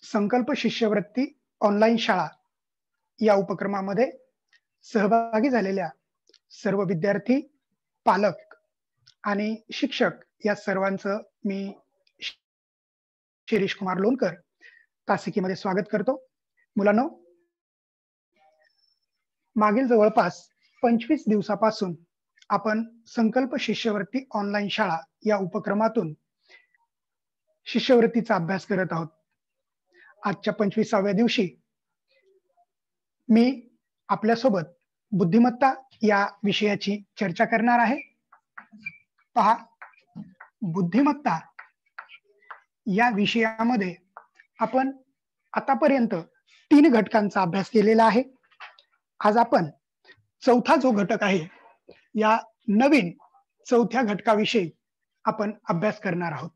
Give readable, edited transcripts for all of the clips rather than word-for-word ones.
संकल्प शिष्यवृत्ती ऑनलाईन शाळा या उपक्रमामध्ये सहभागी झालेल्या सर्व विद्यार्थी, पालक आणि शिक्षक या सर्वांचं मी शिरीष कुमार लोणकर तासिकेमध्ये स्वागत करतो. मुलांनो, मागील जवळपास 25 दिवसापासून आपण संकल्प शिष्यवृत्ती ऑनलाईन शाळा या उपक्रमातून शिष्यवृत्तीचा अभ्यास करत आहोत. आजच्या 25व्या दिवशी मी आपल्यासोबत बुद्धिमत्ता या विषयाची चर्चा करणार आहे. पहा, बुद्धिमत्ता या विषयामध्ये आपण आतापर्यंत 3 घटकांचा अभ्यास केलेला आहे. आज आपण चौथा जो घटक आहे या नवीन चौथ्या घटकाविषयी आपण अभ्यास करणार आहोत.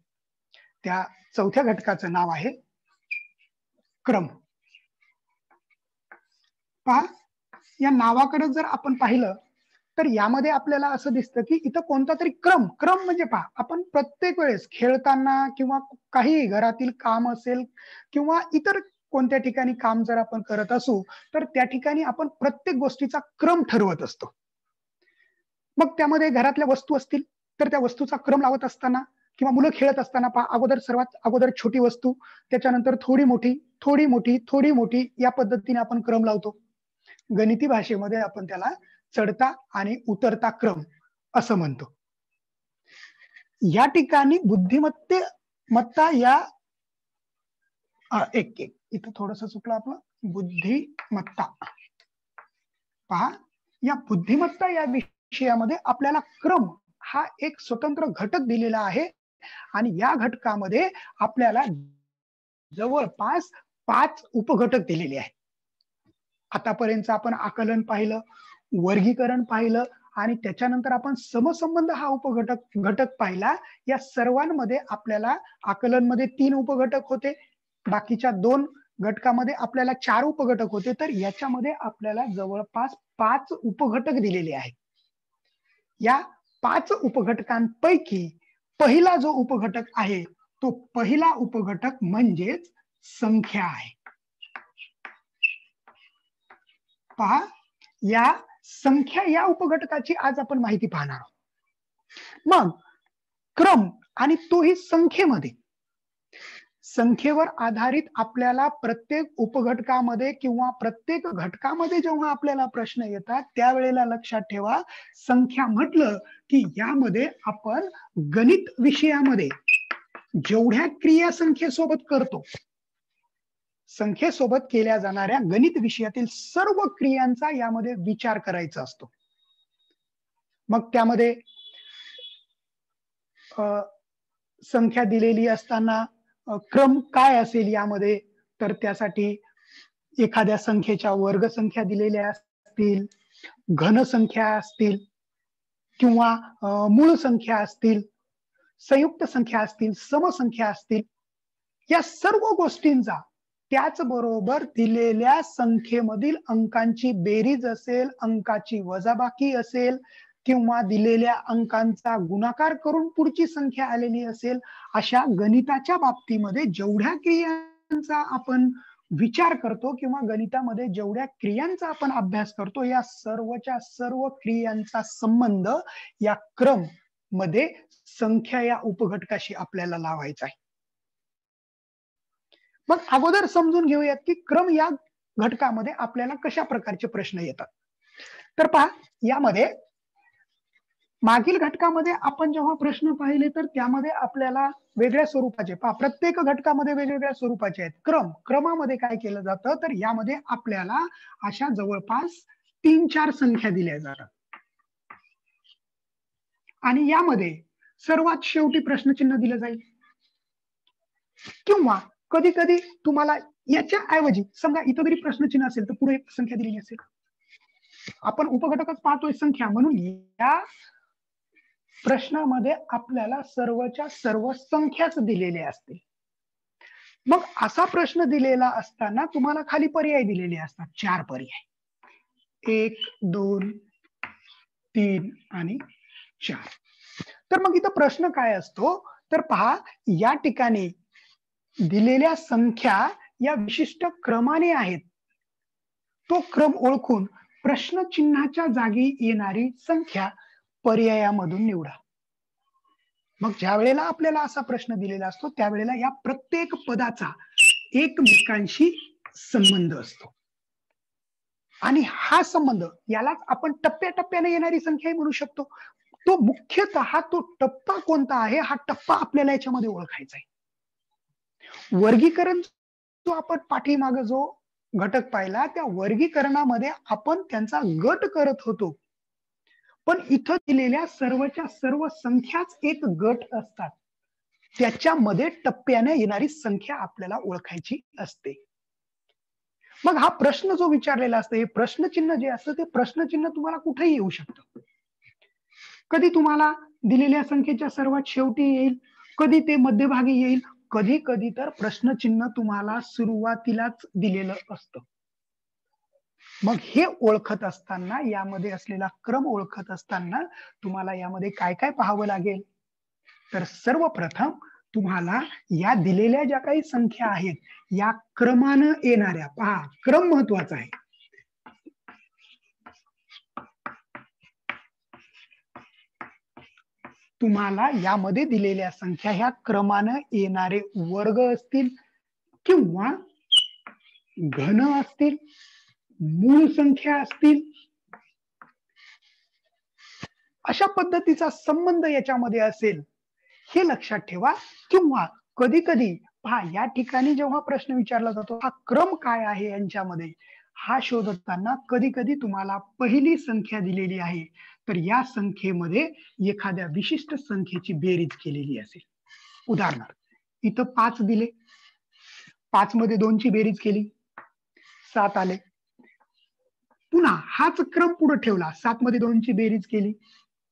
त्या चौथ्या घटकाचं नाव आहे क्रम. पहा, या नावाकडे जर आपण पाहिलं तर यामध्ये आपल्याला असं दिसतं की इथं कोणता तरी क्रम म्हणजे पहा, आपण प्रत्येक वेळेस खेळताना किंवा काही घरातील काम असेल किंवा इतर कोणत्या ठिकाणी काम जर आपण करत असू तर त्या ठिकाणी आपण प्रत्येक गोष्टीचा क्रम ठरवत असतो. मग त्यामध्ये घरातल्या वस्तू असतील तर त्या वस्तूचा क्रम लावत असताना किंवा मुलं खेळत असताना पहा, सर्वात अगोदर छोटी वस्तू, त्याच्यानंतर थोडी मोठी, थोडी मोठी, थोडी मोठी, या पद्धतीने आपण क्रम लावतो. गणिती भाषेमध्ये आपण त्याला चढता आणि उतरता क्रम असं म्हणतो. या ठिकाणी बुद्धिमत्ता या इथं थोडस चुकलं आपलं. बुद्धिमत्ता, पहा, या बुद्धिमत्ता या विषयामध्ये आपल्याला क्रम हा एक स्वतंत्र घटक दिलेला आहे आणि या घटकामध्ये आपल्याला जवळपास 5 उपघटक दिलेले आहेत. आतापर्यंत आपण आकलन पाहिलं, वर्गीकरण पाहिलं आणि त्याच्यानंतर आपण समसंबंध हा घटक पाहिला. या सर्वांमध्ये आपल्याला आकलनमध्ये 3 उपघटक होते, बाकीच्या 2 घटकामध्ये आपल्याला 4 उपघटक होते, तर याच्यामध्ये आपल्याला जवळपास 5 उपघटक दिलेले आहेत. या 5 उपघटकांपैकी पहिला जो उपघटक आहे तो पहिला उपघटक म्हणजेच संख्या आहे. पहा, या संख्या या उपघटकाची आज आपण माहिती पाहणार आहोत. मग क्रम आणि तोही संख्येमध्ये, संख्येवर आधारित आपल्याला प्रत्येक उपघटकामध्ये किंवा प्रत्येक घटकामध्ये जेव्हा आपल्याला प्रश्न येतात त्यावेळेला लक्षात ठेवा, संख्या म्हटलं की यामध्ये आपण गणित विषयामध्ये जेवढ्या क्रिया संख्येसोबत करतो, संख्येसोबत केल्या जाणाऱ्या गणित विषयातील सर्व क्रियांचा यामध्ये विचार करायचा असतो. मग त्यामध्ये संख्या दिलेली असताना क्रम काय असेल यामध्ये, तर त्यासाठी एखाद्या संख्येच्या वर्ग संख्या दिलेल्या असतील, घन संख्या असतील किंवा मूळ संख्या असतील, संयुक्त संख्या असतील, समसंख्या असतील, या सर्व गोष्टींचा त्याचबरोबर दिलेल्या संख्येमधील अंकांची बेरीज असेल, अंकाची वजाबाकी असेल किंवा दिलेल्या अंकांचा गुणाकार करून पुढची संख्या आलेली असेल, अशा गणिताच्या बाबतीमध्ये जेवढ्या क्रियांचा आपण विचार करतो किंवा गणितामध्ये जेवढ्या क्रियांचा आपण अभ्यास करतो, या सर्वच्या सर्व क्रियांचा संबंध या क्रम मध्ये संख्या या उपघटकाशी आपल्याला लावायचा आहे. मग अगोदर समजून घेऊयात की क्रम या घटकामध्ये आपल्याला कशा प्रकारचे प्रश्न येतात. तर पहा, यामध्ये मागील घटकामध्ये आपण जेव्हा प्रश्न पाहिले तर त्यामध्ये आपल्याला वेगळ्या स्वरूपाचे, पहा, प्रत्येक घटकामध्ये वेगवेगळ्या स्वरूपाचे आहेत. क्रमामध्ये काय केलं जातं तर यामध्ये आपल्याला अशा जवळपास 3-4 संख्या दिल्या जातात आणि यामध्ये सर्वात शेवटी प्रश्नचिन्ह दिलं जाईल किंवा कधी कधी तुम्हाला याच्या ऐवजी समजा इथं जरी प्रश्नचिन्ह असेल तर पुढे एक संख्या दिलेली असेल. आपण उपघटकच पाहतोय संख्या, म्हणून या प्रश्नामध्ये आपल्याला सर्वच्या सर्व संख्याच दिलेल्या असतील. मग असा प्रश्न दिलेला असताना तुम्हाला खाली पर्याय दिलेले असतात, 4 पर्याय, 1, 2, 3 आणि 4. तर मग इथं प्रश्न काय असतो तर पहा, या ठिकाणी दिलेल्या संख्या या विशिष्ट क्रमाने आहेत तो क्रम ओळखून प्रश्नचिन्हाच्या जागी येणारी संख्या पर्यायामधून निवडा. मग ज्या वेळेला आपल्याला असा प्रश्न दिलेला असतो त्यावेळेला या प्रत्येक पदाचा एकमेकांशी संबंध असतो आणि हा संबंध यालाच आपण टप्प्याटप्प्याने येणारी संख्या म्हणू शकतो. तो मुख्यतः तो टप्पा कोणता आहे हा टप्पा आपल्याला याच्यामध्ये ओळखायचा आहे. वर्गीकरण जो आपण पाठीमागे जो घटक पाहिला त्या वर्गीकरणामध्ये आपण त्यांचा गट करत होतो, पण इथं दिलेल्या सर्वच्या सर्व संख्याच एक गट असतात. त्याच्यामध्ये टप्प्याने येणारी संख्या आपल्याला ओळखायची असते. मग हा प्रश्न जो विचारलेला असतो हे प्रश्नचिन्ह जे असतं ते प्रश्नचिन्ह तुम्हाला कुठेही येऊ शकतं. कधी तुम्हाला दिलेल्या संख्येच्या सर्वात शेवटी येईल, कधी ते मध्यभागी येईल, कधी कधी तर प्रश्नचिन्ह तुम्हाला सुरुवातीलाच दिलेलं असतं. मग हे ओळखत असताना यामध्ये असलेला क्रम ओळखत असताना तुम्हाला यामध्ये काय काय पाहावं लागेल, तर सर्वप्रथम तुम्हाला या दिलेल्या ज्या काही संख्या आहेत या क्रमानं येणाऱ्या, पहा क्रम महत्वाचा आहे. तुम्हाला यामध्ये दिलेल्या संख्या ह्या क्रमानं येणारे वर्ग असतील किंवा घन असतील, मूळ संख्या असतील, अशा पद्धतीचा संबंध याच्यामध्ये असेल हे लक्षात ठेवा. किंवा कधी कधी पहा या ठिकाणी जेव्हा प्रश्न विचारला जातो हा क्रम काय आहे यांच्यामध्ये हा शोधताना कधी कधी तुम्हाला पहिली संख्या दिलेली आहे तर या संख्येमध्ये एखाद्या विशिष्ट संख्येची बेरीज केलेली असेल. उदाहरणार्थ इथं 5 दिले, 5 मध्ये 2 ची बेरीज केली 7 आले. पुन्हा हाच क्रम पुढे ठेवला, 7 मध्ये 2 ची बेरीज केली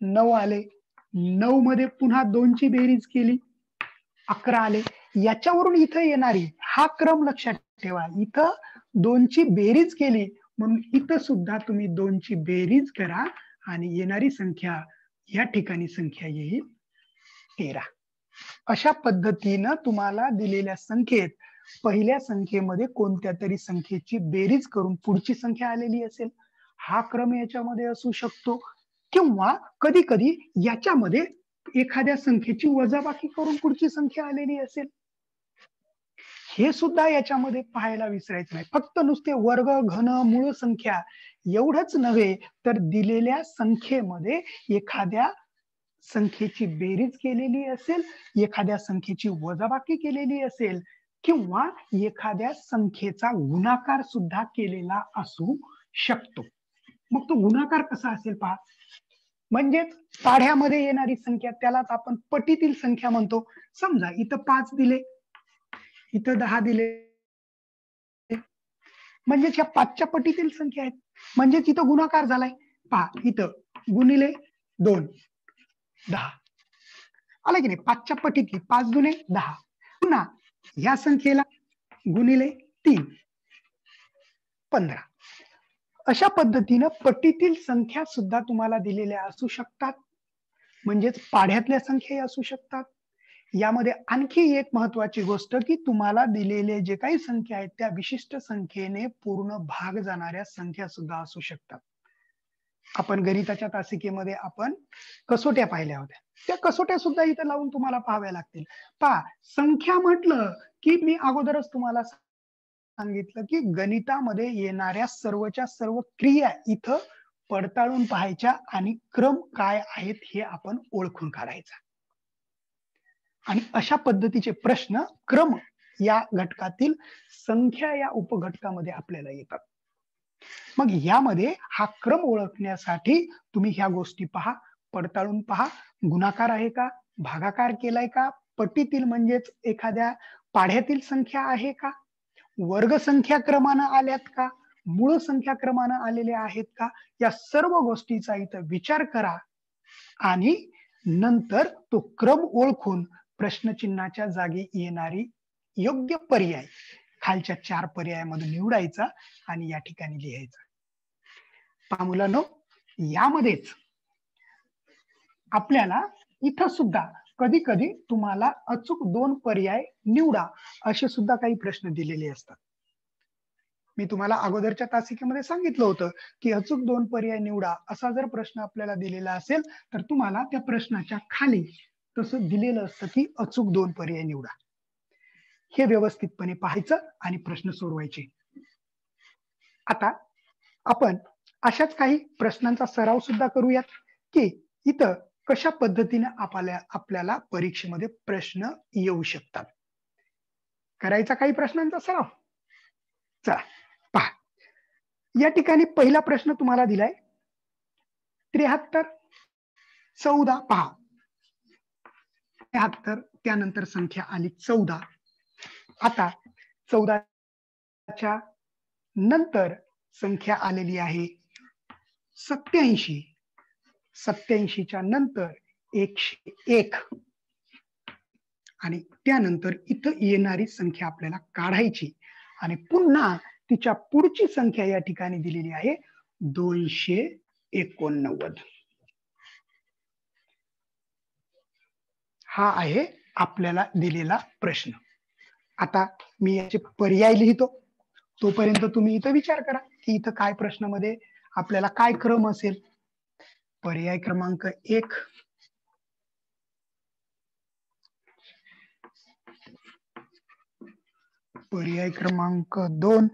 9 आले, 9 मध्ये पुन्हा 2 ची बेरीज केली 11 आले. याच्यावरून इथं येणारी हा क्रम लक्षात ठेवा. इथं 2 ची बेरीज केली म्हणून इथं सुद्धा तुम्ही 2 ची बेरीज करा आणि येणारी संख्या या ठिकाणी संख्या येईल 13. अशा पद्धतीनं तुम्हाला दिलेल्या संख्येत पहिल्या संख्येमध्ये कोणत्या तरी संख्येची बेरीज करून पुढची संख्या आलेली असेल हा क्रम याच्यामध्ये असू शकतो. किंवा कधी कधी याच्यामध्ये एखाद्या संख्येची वजाबाकी करून पुढची संख्या आलेली असेल हे सुद्धा याच्यामध्ये पाहायला विसरायचं नाही. फक्त नुसते वर्ग, घन, मूळ संख्या एवढंच नव्हे तर दिलेल्या संख्येमध्ये एखाद्या संख्येची बेरीज केलेली असेल, एखाद्या संख्येची वजाबाकी केलेली असेल किंवा एखाद्या संख्येचा गुणाकार सुद्धा केलेला असू शकतो. मग तो गुणाकार कसा असेल पहा, म्हणजेच पाढ्यामध्ये येणारी संख्या त्यालाच आपण पटीतील संख्या म्हणतो. समजा इथं 5 दिले, इथं 10 दिले, म्हणजेच या 5च्या पटीतील संख्या आहेत, म्हणजेच इथं गुणाकार झालाय. पहा इथं गुणिले 2 10 आला की नाही, 5च्या पटीतली 5 गुणे 10. पुन्हा या संख्येला गुणिले 3 15. अशा पद्धतीनं पटीतील संख्या सुद्धा तुम्हाला दिलेल्या असू शकतात, म्हणजेच पाढ्यातल्या संख्याही असू शकतात. यामध्ये आणखी एक महत्वाची गोष्ट की तुम्हाला दिलेले जे काही संख्या आहेत त्या विशिष्ट संख्येने पूर्ण भाग जाणाऱ्या संख्या सुद्धा असू शकतात. आपण गणिताच्या तासिकेमध्ये आपण कसोट्या पाहिल्या होत्या, त्या कसोट्या सुद्धा इथं लावून तुम्हाला पाहाव्या लागतील. पहा संख्या म्हटलं की मी अगोदरच तुम्हाला सांगितलं की गणितामध्ये येणाऱ्या सर्वच्या सर्व क्रिया इथं पडताळून पाहायच्या आणि क्रम काय आहेत हे आपण ओळखून काढायचा. आणि अशा पद्धतीचे प्रश्न क्रम या घटकातील संख्या या उपघटकामध्ये आपल्याला येतात. मग यामध्ये हा क्रम ओळखण्यासाठी तुम्ही ह्या गोष्टी पहा, पडताळून पहा, गुणाकार आहे का, भागाकार केलाय का, पटीतील म्हणजेच एखाद्या पाढ्यातील संख्या आहे का, वर्ग संख्या क्रमानं आल्यात का, मूळ संख्या क्रमानं आलेल्या आहेत का, या सर्व गोष्टीचा इथं विचार करा आणि नंतर तो क्रम ओळखून प्रश्नचिन्हाच्या जागी येणारी योग्य पर्याय खालच्या 4 पर्यायामधून निवडायचा आणि या ठिकाणी लिहायचा. पहा मुलांनो, यामध्येच आपल्याला इथं सुद्धा कधी कधी तुम्हाला अचूक 2 पर्याय निवडा असे सुद्धा काही प्रश्न दिलेले असतात. मी तुम्हाला अगोदरच्या तासिकेमध्ये सांगितलं होतं की अचूक 2 पर्याय निवडा असा जर प्रश्न आपल्याला दिलेला असेल तर तुम्हाला त्या प्रश्नाच्या खाली तसं दिलेलं असतं की अचूक 2 पर्याय निवडा. हे व्यवस्थितपणे पाहायचं आणि प्रश्न सोडवायचे. आता आपण अशाच काही प्रश्नांचा सराव सुद्धा करूयात की इथं कशा पद्धतीने आपल्याला परीक्षेमध्ये प्रश्न येऊ शकतात. करायचा काही प्रश्नांचा सराव. चला पहा, या ठिकाणी पहिला प्रश्न तुम्हाला दिलाय 73 14. पहा 73 त्यानंतर संख्या आली 14. आता 14च्या नंतर संख्या आलेली आहे 87. 87च्या नंतर 101 आणि त्यानंतर इथं येणारी संख्या आपल्याला काढायची आणि पुन्हा तिच्या पुढची संख्या या ठिकाणी दिलेली आहे 289. हा आहे आपल्याला दिलेला प्रश्न. आता मी याचे पर्याय लिहितो, तोपर्यंत तुम्ही इथं विचार करा की इथं काय प्रश्नामध्ये आपल्याला काय क्रम असेल. पर्याय क्रमांक 1, पर्याय क्रमांक 2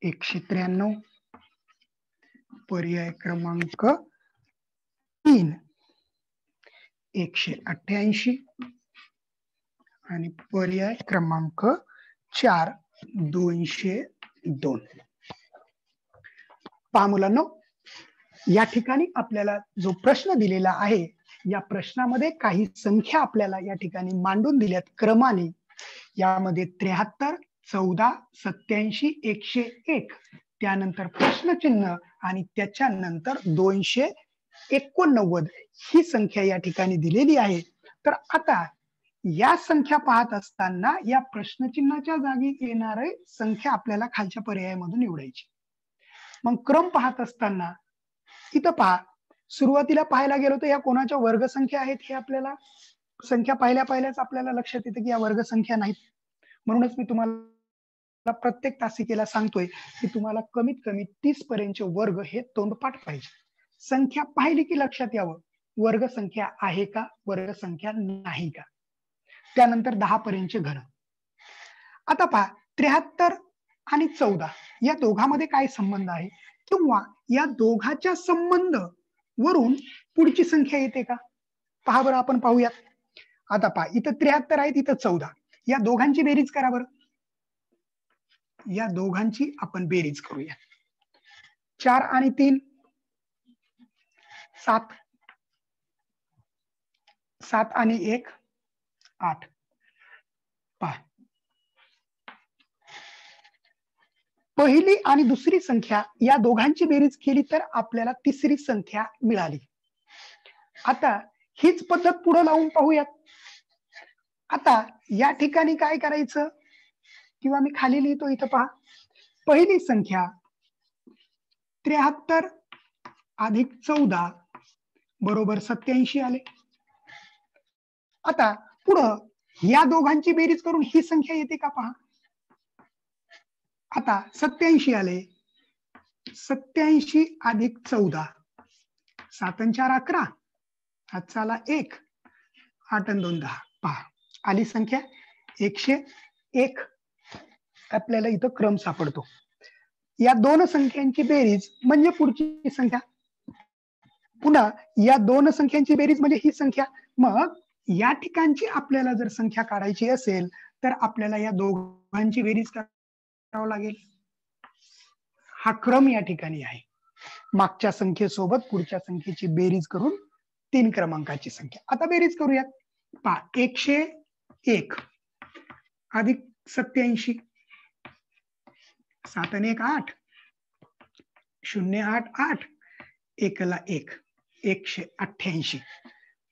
193, पर्याय क्रमांक 3 188 आणि पर्याय क्रमांक 4 202. पहा मुलांनो, या ठिकाणी आपल्याला जो प्रश्न दिलेला आहे या प्रश्नामध्ये काही संख्या आपल्याला या ठिकाणी मांडून दिल्यात क्रमाने. यामध्ये 73 14 87 101 त्यानंतर प्रश्नचिन्ह आणि त्याच्यानंतर 289 ही संख्या या ठिकाणी दिलेली आहे. तर आता या संख्या पाहत असताना या प्रश्नचिन्हाच्या जागी येणारे संख्या आपल्याला खालच्या पर्यायामधून निवडायची. मग क्रम पाहत असताना इथं पहा, सुरुवातीला पाहायला गेलो तर या कोणाच्या वर्गसंख्या आहेत हे आपल्याला संख्या पाहिल्याच आपल्याला लक्षात येतं की या वर्गसंख्या नाहीत. म्हणूनच मी तुम्हाला प्रत्येक तासिकेला सांगतोय की तुम्हाला कमीत कमी 30 पर्यंतचे वर्ग हे तोंडपाठ पाहिजे. संख्या पाहिली की लक्षात यावं वर्गसंख्या आहे का वर्गसंख्या नाही का. त्यानंतर 10 पर्यंतचे घन. आता पहा 73 आणि 14 या दोघांमध्ये काय संबंध आहे किंवा या दोघांच्या संबंध वरून पुढची संख्या येते का पहा बरं. आपण पाहूयात. आता पहा इथं 73 आहे, इथं 14. या दोघांची बेरीज करा बरं. या दोघांची आपण बेरीज करूया. 4 आणि 3 7, 7 आणि 1 8. पहा पहिली आणि दुसरी संख्या या दोघांची बेरीज केली तर आपल्याला तिसरी संख्या मिळाली. आता हीच पद्धत पुढे लावून पाहूयात. आता या ठिकाणी काय करायचं किंवा मी खाली लिहितो इथं पहा. पहिली संख्या 73 अधिक 14 बरोबर 87 आले. आता पुढं या दोघांची बेरीज करून ही संख्या येते का पहा. आता 87 आले. 87 अधिक 14 7 आणि 4 11 हातचाला 1 8 आणि 2 10. पहा आली संख्या 101. आपल्याला इथं क्रम सापडतो. या दोन संख्यांची बेरीज म्हणजे पुढची संख्या. पुन्हा या दोन संख्यांची बेरीज म्हणजे ही संख्या. मग या ठिकाणची आपल्याला जर संख्या काढायची असेल तर आपल्याला या दोघांची बेरीज करावं लागेल. हा क्रम या ठिकाणी आहे. मागच्या संख्येसोबत पुढच्या संख्येची बेरीज करून 3 क्रमांकाची संख्या. आता बेरीज करूयात. पहा 101 अधिक 87 7 आणि 1 8 0 8 8 1 ला 1 188.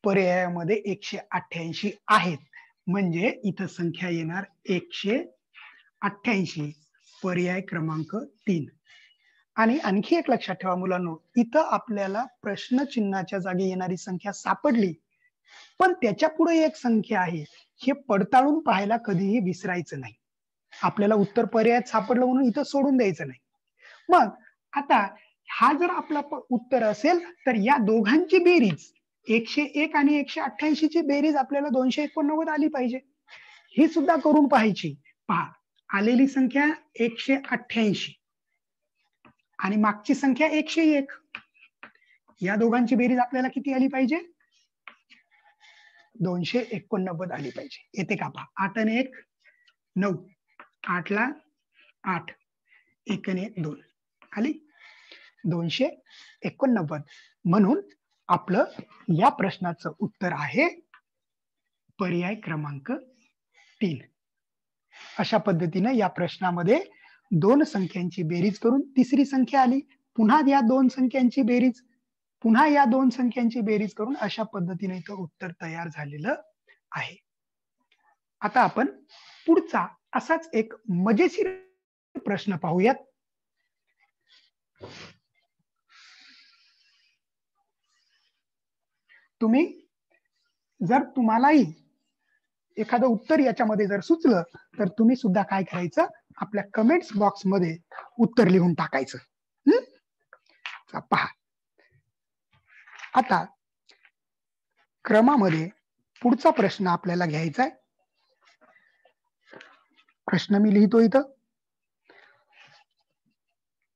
पर्यायामध्ये 188 आहेत म्हणजे इथं संख्या येणार 188. पर्याय क्रमांक 3. आणि आणखी एक लक्षात ठेवा मुलांनो, इथं आपल्याला प्रश्न चिन्हाच्या जागी येणारी संख्या सापडली पण त्याच्या पुढे एक संख्या आहे, हे पडताळून पाहायला कधीही विसरायचं नाही. आपल्याला उत्तर पर्यायात सापडलं म्हणून इथं सोडून द्यायचं नाही. मग आता हा जर आपला उत्तर असेल तर या दोघांची बेरीज 101 आणि 188 ची बेरीज आपल्याला 289 आली पाहिजे. ही सुद्धा करून पाहायची. पहा, आलेली संख्या 188 आणि मागची संख्या 101. या दोघांची बेरीज आपल्याला किती आली पाहिजे? 289 आली पाहिजे. येते का? पहा, 8 आणि 1 9, 8 ला 8, 1 आणि 1 2 आली 289. म्हणून आपलं या प्रश्नाचं उत्तर आहे पर्याय क्रमांक 3. अशा पद्धतीने या प्रश्नामध्ये दोन संख्यांची बेरीज करून तिसरी संख्या आली, पुन्हा या दोन संख्यांची बेरीज, पुन्हा या दोन संख्यांची बेरीज करून अशा पद्धतीने इथं उत्तर तयार झालेलं आहे. आता आपण पुढचा असाच एक मजेशीर प्रश्न पाहूयात. तुम्ही जर तुम्हालाही एखादं उत्तर याच्यामध्ये जर सुचलं तर तुम्ही सुद्धा काय करायचं, आपल्या कमेंट्स बॉक्स मध्ये उत्तर लिहून टाकायचं. पहा, आता क्रमामध्ये पुढचा प्रश्न आपल्याला घ्यायचा आहे. प्रश्न मी लिहितो इथं.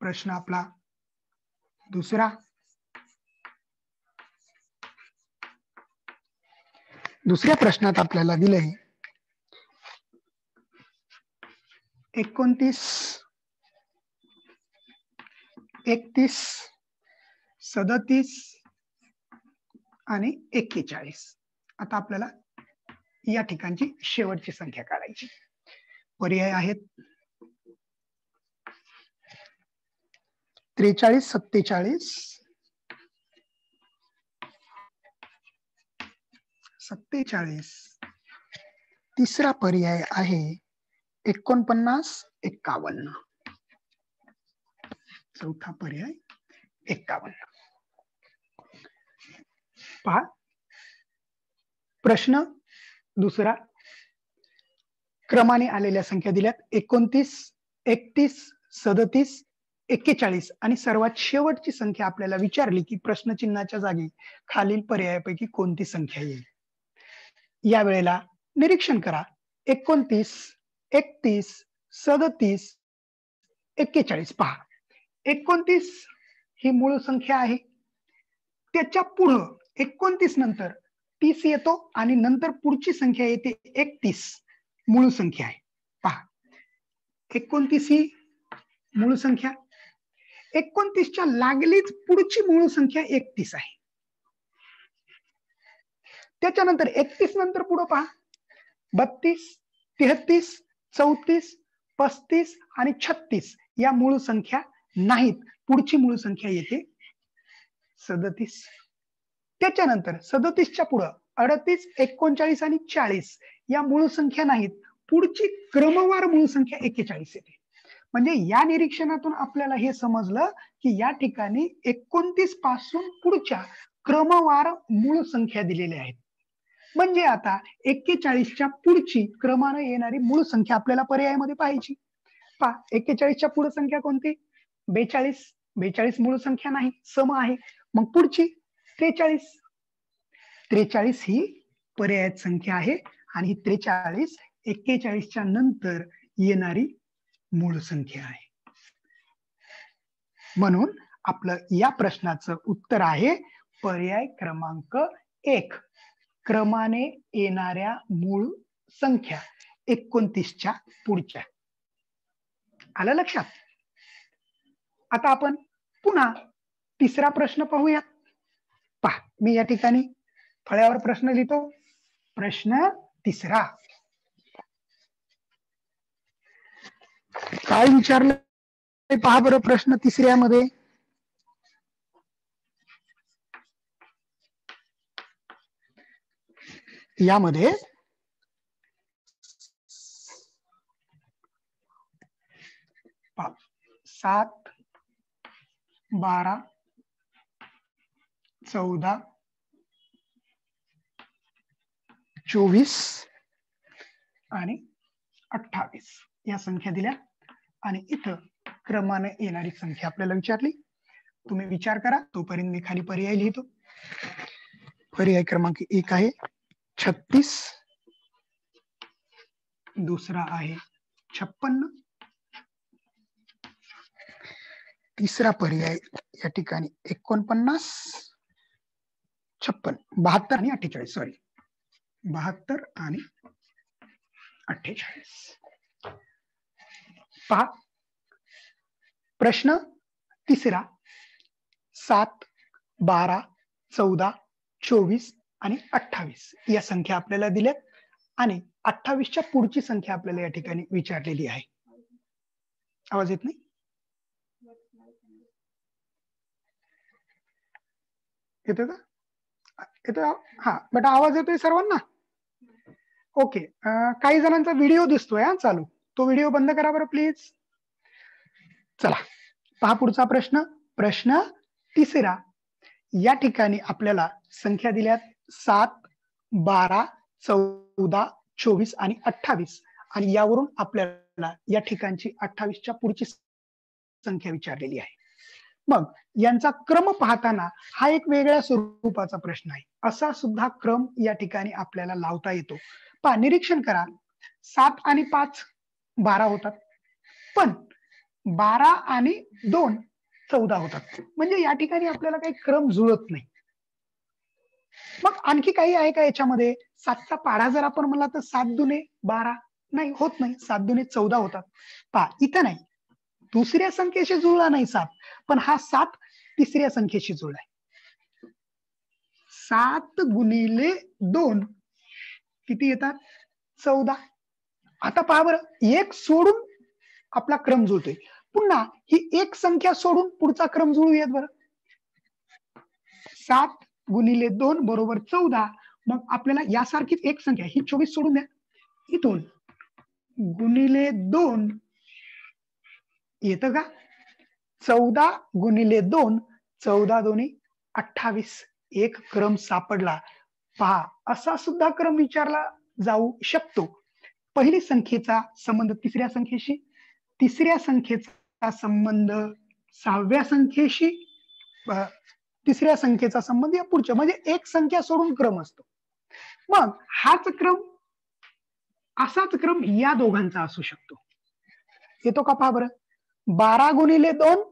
प्रश्न आपला दुसरा. दुसऱ्या प्रश्नात आपल्याला दिलंय 29, 31, 37 आणि 41. आता आपल्याला या ठिकाणची शेवटची संख्या काढायची. पर्याय आहेत 43, 47, 47. तिसरा पर्याय आहे 49, 51. चौथा पर्याय 51. पहा, प्रश्न दुसरा. क्रमाने आलेल्या संख्या दिल्यात 29, 31, 37, 41 आणि सर्वात शेवटची संख्या आपल्याला विचारली की प्रश्नचिन्हाच्या जागी खालील पर्यायापैकी कोणती संख्या येईल. या वेळेला निरीक्षण करा. 29, 31, 37, 41. पहा, 29 ही मूळ संख्या आहे. त्याच्या पुढं 29 नंतर 30 येतो आणि नंतर पुढची संख्या येते 31, मूळ संख्या आहे. पहा, 29 ही मूळ संख्या, 29च्या लागलीच पुढची मूळ संख्या 31 आहे. त्याच्यानंतर 31 नंतर पुढे पहा 32, 33, 34, 35 आणि 36 या मूळ संख्या नाहीत. पुढची मूळ संख्या येते 37. त्याच्यानंतर 37च्या पुढे 38, 39 आणि 40 या मूळ संख्या नाहीत. पुढची क्रमवार मूळ संख्या 41 येते. म्हणजे या निरीक्षणातून आपल्याला हे समजलं की या ठिकाणी 29 पासून पुढच्या क्रमवार मूळ संख्या दिलेल्या आहेत. म्हणजे आता 41च्या पुढची क्रमाने येणारी मूळ संख्या आपल्याला पर्यायामध्ये पाहायची. पहा, 41च्या पुढे संख्या कोणती? 42. 42 मूळ संख्या नाही, सम आहे. मग पुढची 43. 43 ही पर्यायात संख्या आहे आणि 43 41च्या नंतर येणारी मूळ संख्या आहे. म्हणून आपलं या प्रश्नाचं उत्तर आहे पर्याय क्रमांक 1. क्रमाने येणाऱ्या मूळ संख्या 29च्या पुढच्या. आलं लक्षात? आता आपण पुन्हा तिसरा प्रश्न पाहूयात. पहा, मी या ठिकाणी फळ्यावर प्रश्न लिहितो. प्रश्न तिसरा. काय विचारलं पहा बरं प्रश्न तिसऱ्यामध्ये. यामध्ये 7, 12, 14, 24 आणि 28 या संख्या दिल्या आणि इथं क्रमाने येणारी संख्या आपल्याला विचारली. तुम्ही विचार करा, तोपर्यंत मी खाली पर्याय लिहितो. पर्याय क्रमांक 1 आहे 36, दुसरा आहे 56, तिसरा पर्याय या ठिकाणी 49, 56, 72 आणि 48. सॉरी, 72 आणि 48. पहा प्रश्न तिसरा 7, 12, 14, 24 आणि 28 या संख्या आपल्याला दिल्यात आणि 28च्या पुढची संख्या आपल्याला या ठिकाणी विचारलेली आहे. आवाज येत नाही? येतोय का? येतोय? हा, बट आवाज येतोय सर्वांना? ओके. काही जणांचा व्हिडिओ दिसतोय हा चालू, तो व्हिडिओ बंद करा बरं प्लीज. चला पहा पुढचा प्रश्न. प्रश्न तिसरा, या ठिकाणी आपल्याला संख्या दिल्यात 7, 12, 14, 24 आणि 28 आणि यावरून आपल्याला या ठिकाणची 28च्या पुढची संख्या विचारलेली आहे. मग यांचा क्रम पाहताना हा एक वेगळ्या स्वरूपाचा प्रश्न आहे. असा सुद्धा क्रम या ठिकाणी आपल्याला लावता येतो. पहा, निरीक्षण करा, 7 आणि 5 12 होतात, पण 12 आणि 2 14 होतात. म्हणजे या ठिकाणी आपल्याला काही क्रम जुळत नाही. मग आणखी काही आहे का याच्यामध्ये? 7चा पाढा जर आपण म्हणला तर 7 दुने 12 नाही होत नाही, 7 दुने 14 होतात. पहा इथं नाही, दुसऱ्या संख्येशी जुळला नाही 7, पण हा 7 तिसऱ्या संख्येशी जुळलाय. 7 गुणिले 2 किती येतात? 14. आता पहा बरं, एक सोडून आपला क्रम जुळतोय. पुन्हा ही एक संख्या सोडून पुढचा क्रम जुळूयात बरं. 7 गुणिले 2 बरोबर 14. मग आपल्याला यासारखीच एक संख्या, ही 24 सोडून द्या, इथून गुणिले 2 येतं का? 14 गुणिले 2, 14 दोन्ही 28. एक क्रम सापडला. पहा, असा सुद्धा क्रम विचारला जाऊ शकतो. पहिली संख्येचा संबंध तिसऱ्या संख्येशी, तिसऱ्या संख्येचा संबंध 6व्या संख्येशी, तिसऱ्या संख्येचा संबंध या पुढच्या, म्हणजे एक संख्या सोडून क्रम असतो. मग हाच क्रम, असाच क्रम या दोघांचा असू शकतो. येतो का? पहा बरं, 12 गुणिले 2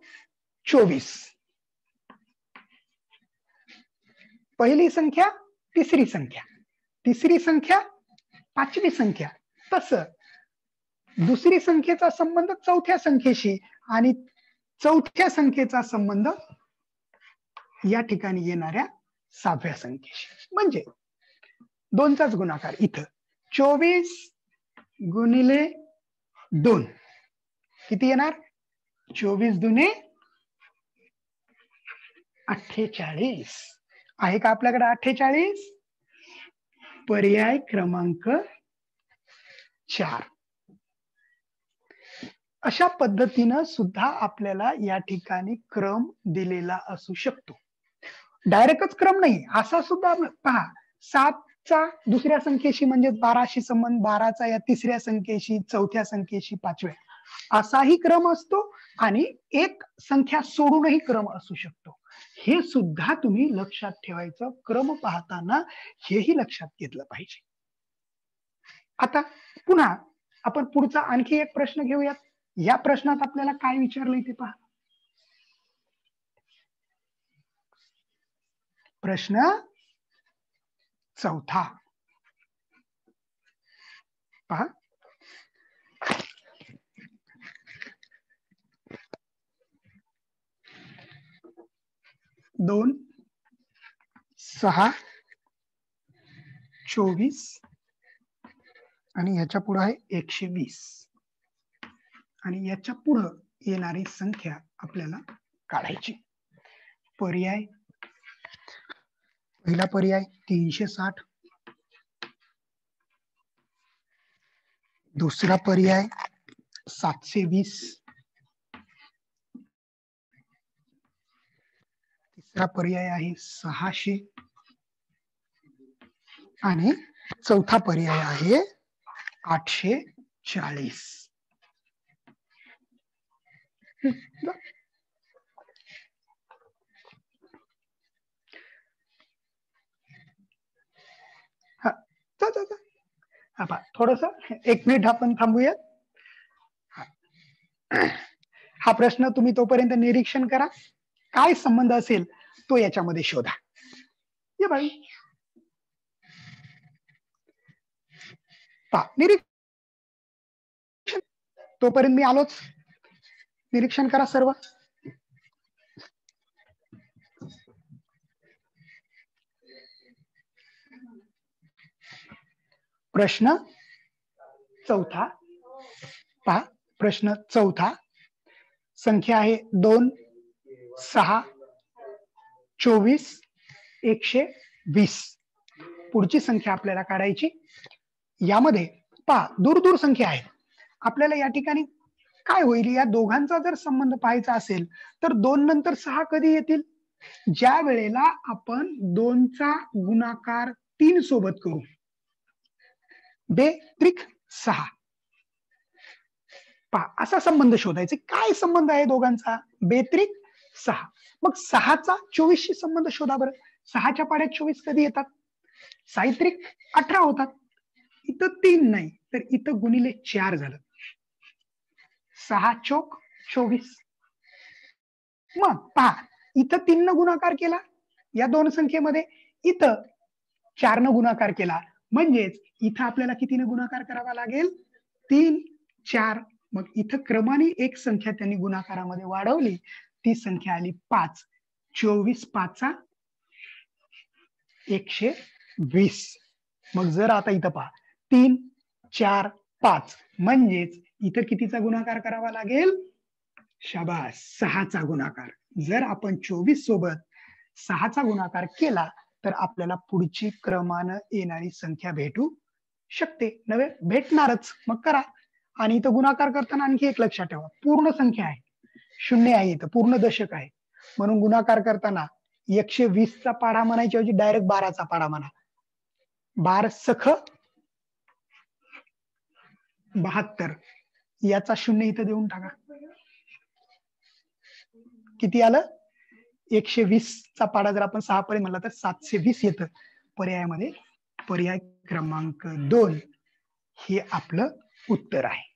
24. पहिली संख्या तिसरी संख्या, तिसरी संख्या पाचवी संख्या. तसं दुसरी संख्येचा संबंध चौथ्या संख्येशी आणि चौथ्या संख्येचा संबंध या ठिकाणी येणाऱ्या 6व्या संख्येशी. म्हणजे 2चाच गुणाकार. इथं 24 गुणिले 2 किती येणार? 24 दुने 48. आहे का आपल्याकडे 48? पर्याय क्रमांक 4. अशा पद्धतीनं सुद्धा आपल्याला या ठिकाणी क्रम दिलेला असू शकतो. डायरेक्टच क्रम नाही, असा सुद्धा पहा, 7चा दुसऱ्या संख्येशी म्हणजे 12शी संबंध, 12चा या तिसऱ्या संख्येशी, चौथ्या संख्येशी, 5व्या, असाही क्रम असतो आणि एक संख्या सोडूनही क्रम असू शकतो. हे सुद्धा तुम्ही लक्षात ठेवायचं. क्रम पाहताना हेही लक्षात घेतलं पाहिजे. आता पुन्हा आपण पुढचा आणखी एक प्रश्न घेऊयात. या प्रश्नात आपल्याला काय विचारलं इथे पहा. प्रश्न चौथा पहा. 2, 6, 24 आणि याच्या पुढे आहे 120 आणि याच्या पुढे येणारी संख्या आपल्याला काढायची. पर्याय, पहिला पर्याय 360, दुसरा पर्याय 720, तिसरा पर्याय आहे 600 आणि चौथा पर्याय आहे 840. थोडस 1 मिनिट आपण थांबूयात. हा प्रश्न तुम्ही तोपर्यंत निरीक्षण करा, काय संबंध असेल तो याच्यामध्ये शोधा. ये बाई निरीक्षण, तोपर्यंत मी आलोच. निरीक्षण करा सर्व. प्रश्न चौथा पहा, प्रश्न चौथा, संख्या आहे 2, 6, 24, 120. पुढची संख्या आपल्याला काढायची. यामध्ये पहा दूर दूर संख्या आहेत. आपल्याला या ठिकाणी काय होईल, या दोघांचा जर संबंध पाहायचा असेल तर 2 नंतर 6 कधी येतील? ज्या वेळेला आपण 2चा गुणाकार 3 सोबत करू. 2 त्रिक 6. पहा असा संबंध शोधायचा. काय संबंध आहे दोघांचा? 2 त्रिक 6. मग 6चा 24 शी संबंध शोधा बरं. 6च्या पाड्यात 24 कधी येतात? 6 त्रिक 18 होतात. इथं 3 नाही तर इथं गुणिले 4 झालं. 6 चोक 24. मग पहा इथं 3 न गुणाकार केला या दोन संख्येमध्ये, इथं 4 न गुणाकार केला, म्हणजेच इथं आपल्याला कितीने गुणाकार करावा लागेल? 3, 4. मग इथं क्रमाने एक संख्या त्यांनी गुणाकारामध्ये वाढवली, ती संख्या आली 5. 24 5 120. मग जर आता इथं पहा 3, 4, 5, म्हणजेच इथं कितीचा गुणाकार करावा लागेल? शाबास, 6चा गुणाकार. जर आपण 24 सोबत 6चा गुणाकार केला तर आपल्याला पुढची क्रमानं येणारी संख्या भेटू शकते. नव्हे, भेटणारच. मग करा. आणि इथं गुणाकार करताना आणखी एक लक्षात ठेवा, पूर्ण संख्या आहे, शून्य आहे, इथं पूर्ण दशक आहे, म्हणून गुणाकार करताना 120चा पाढा म्हणायच्या ऐवजी डायरेक्ट 12चा पाढा म्हणा. 12 सख 72. याचा शून्य इथं देऊन टाका. किती आलं? 120चा पाढा जर आपण 6 पर्यंत म्हणला तर 720 येतं पर्यायामध्ये. पर्याय क्रमांक 2 हे आपलं उत्तर आहे.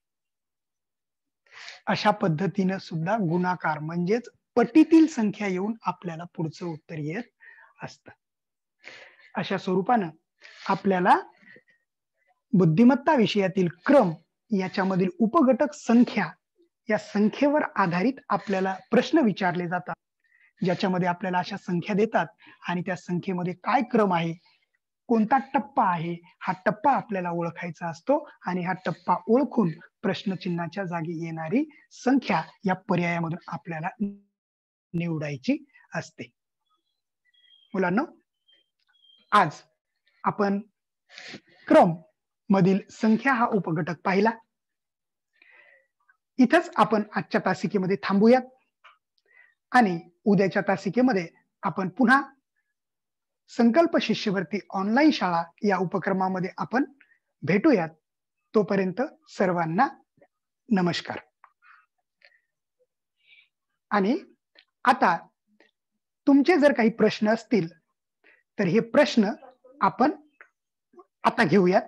अशा पद्धतीनं सुद्धा गुणाकार म्हणजेच पटीतील संख्या येऊन आपल्याला पुढचं उत्तर येत असतं. अशा स्वरूपानं आपल्याला बुद्धिमत्ता विषयातील क्रम याच्यामधील उपघटक संख्या या संख्येवर आधारित आपल्याला प्रश्न विचारले जातात, ज्याच्यामध्ये आपल्याला अशा संख्या देतात आणि त्या संख्येमध्ये काय क्रम आहे, कोणता टप्पा आहे, हा टप्पा आपल्याला ओळखायचा असतो आणि हा टप्पा ओळखून प्रश्नचिन्हाच्या जागी येणारी संख्या या पर्यायामधून आपल्याला निवडायची असते. मुलांनो, आज आपण क्रम मधील संख्या हा उपघटक पाहिला. इथंच आपण आजच्या तासिकेमध्ये थांबूयात आणि उद्याच्या तासिकेमध्ये आपण पुन्हा संकल्प शिष्यवृत्ती ऑनलाईन शाळा या उपक्रमामध्ये आपण भेटूयात. तोपर्यंत सर्वांना नमस्कार. आणि आता तुमचे जर काही प्रश्न असतील तर हे प्रश्न आपण आता घेऊयात.